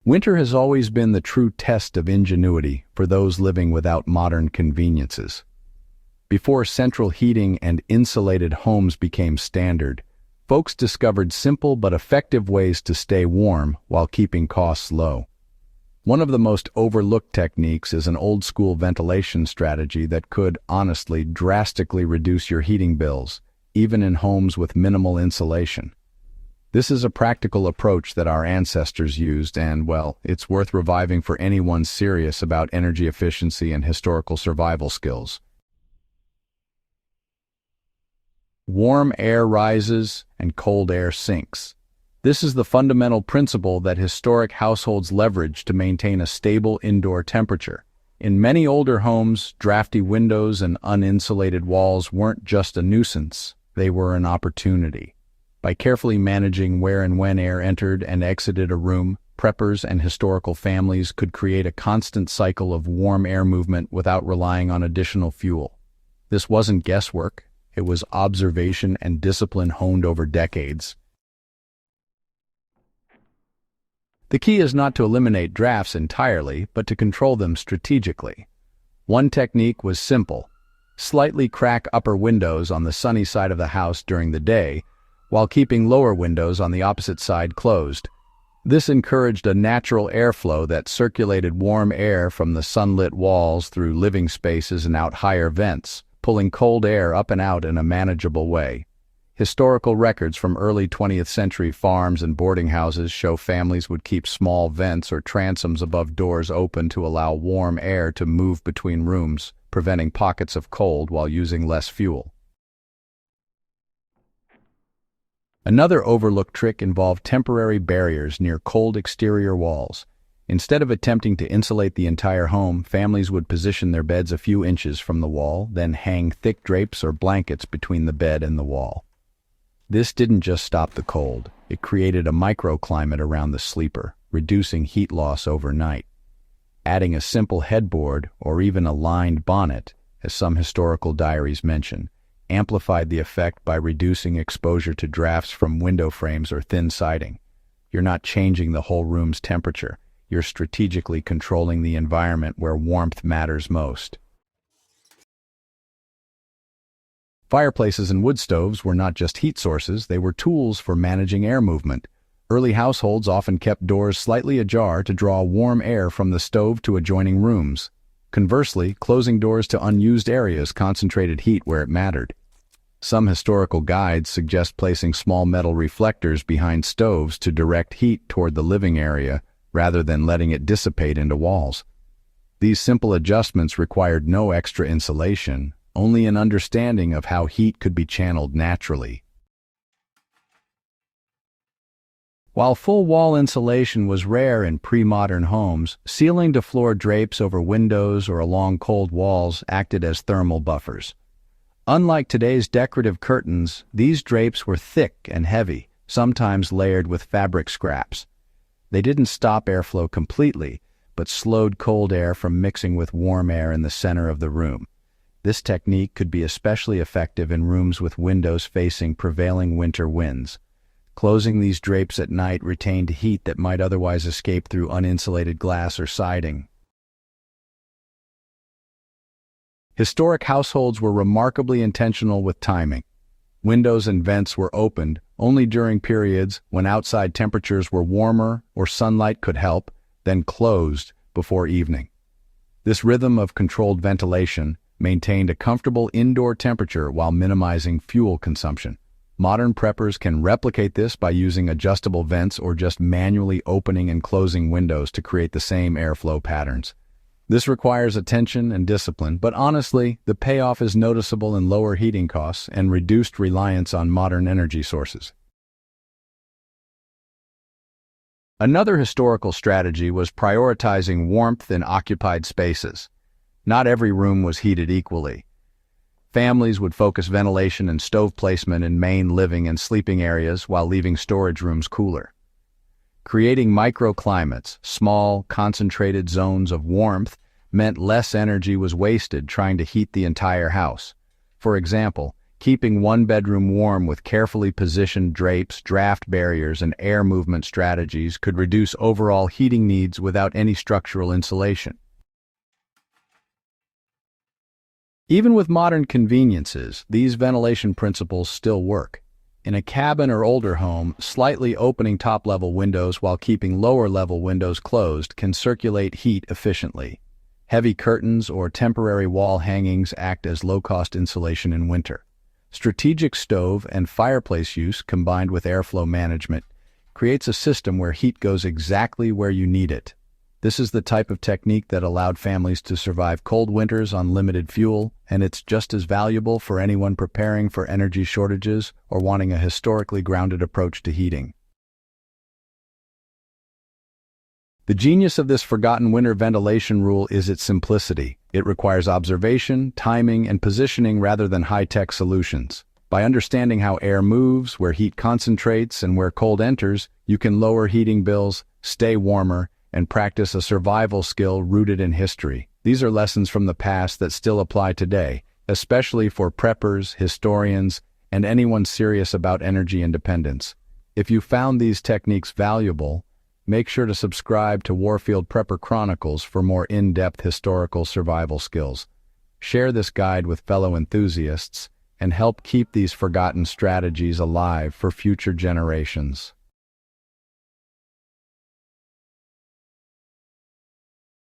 Winter has always been the true test of ingenuity for those living without modern conveniences. Before central heating and insulated homes became standard, folks discovered simple but effective ways to stay warm while keeping costs low. One of the most overlooked techniques is an old-school ventilation strategy that could, honestly, drastically reduce your heating bills, even in homes with minimal insulation. This is a practical approach that our ancestors used and, well, it's worth reviving for anyone serious about energy efficiency and historical survival skills. Warm air rises and cold air sinks. This is the fundamental principle that historic households leverage to maintain a stable indoor temperature. In many older homes, drafty windows and uninsulated walls weren't just a nuisance, they were an opportunity. By carefully managing where and when air entered and exited a room, preppers and historical families could create a constant cycle of warm air movement without relying on additional fuel. This wasn't guesswork, it was observation and discipline honed over decades. The key is not to eliminate drafts entirely, but to control them strategically. One technique was simple: slightly crack upper windows on the sunny side of the house during the day, while keeping lower windows on the opposite side closed. This encouraged a natural airflow that circulated warm air from the sunlit walls through living spaces and out higher vents, pulling cold air up and out in a manageable way. Historical records from early 20th century farms and boarding houses show families would keep small vents or transoms above doors open to allow warm air to move between rooms, preventing pockets of cold while using less fuel. Another overlooked trick involved temporary barriers near cold exterior walls. Instead of attempting to insulate the entire home, families would position their beds a few inches from the wall, then hang thick drapes or blankets between the bed and the wall. This didn't just stop the cold, it created a microclimate around the sleeper, reducing heat loss overnight. Adding a simple headboard or even a lined bonnet, as some historical diaries mention, amplified the effect by reducing exposure to drafts from window frames or thin siding. You're not changing the whole room's temperature, you're strategically controlling the environment where warmth matters most. Fireplaces and wood stoves were not just heat sources, they were tools for managing air movement. Early households often kept doors slightly ajar to draw warm air from the stove to adjoining rooms. Conversely, closing doors to unused areas concentrated heat where it mattered. Some historical guides suggest placing small metal reflectors behind stoves to direct heat toward the living area rather than letting it dissipate into walls. These simple adjustments required no extra insulation, only an understanding of how heat could be channeled naturally. While full wall insulation was rare in pre-modern homes, ceiling-to-floor drapes over windows or along cold walls acted as thermal buffers. Unlike today's decorative curtains, these drapes were thick and heavy, sometimes layered with fabric scraps. They didn't stop airflow completely, but slowed cold air from mixing with warm air in the center of the room. This technique could be especially effective in rooms with windows facing prevailing winter winds. Closing these drapes at night retained heat that might otherwise escape through uninsulated glass or siding. Historic households were remarkably intentional with timing. Windows and vents were opened only during periods when outside temperatures were warmer or sunlight could help, then closed before evening. This rhythm of controlled ventilation maintained a comfortable indoor temperature while minimizing fuel consumption. Modern preppers can replicate this by using adjustable vents or just manually opening and closing windows to create the same airflow patterns. This requires attention and discipline, but honestly, the payoff is noticeable in lower heating costs and reduced reliance on modern energy sources. Another historical strategy was prioritizing warmth in occupied spaces. Not every room was heated equally. Families would focus ventilation and stove placement in main living and sleeping areas while leaving storage rooms cooler. Creating microclimates, small, concentrated zones of warmth, meant less energy was wasted trying to heat the entire house. For example, Keeping one bedroom warm with carefully positioned drapes, draft barriers, and air movement strategies could reduce overall heating needs without any structural insulation. Even with modern conveniences, these ventilation principles still work. In a cabin or older home, slightly opening top-level windows while keeping lower-level windows closed can circulate heat efficiently. Heavy curtains or temporary wall hangings act as low-cost insulation in winter. Strategic stove and fireplace use combined with airflow management creates a system where heat goes exactly where you need it. This is the type of technique that allowed families to survive cold winters on limited fuel, and it's just as valuable for anyone preparing for energy shortages or wanting a historically grounded approach to heating. The genius of this forgotten winter ventilation rule is its simplicity. It requires observation, timing, and positioning rather than high-tech solutions. By understanding how air moves, where heat concentrates, and where cold enters, you can lower heating bills, stay warmer, and practice a survival skill rooted in history. These are lessons from the past that still apply today, especially for preppers, historians, and anyone serious about energy independence. If you found these techniques valuable, make sure to subscribe to Warfield Prepper Chronicles for more in-depth historical survival skills. Share this guide with fellow enthusiasts and help keep these forgotten strategies alive for future generations.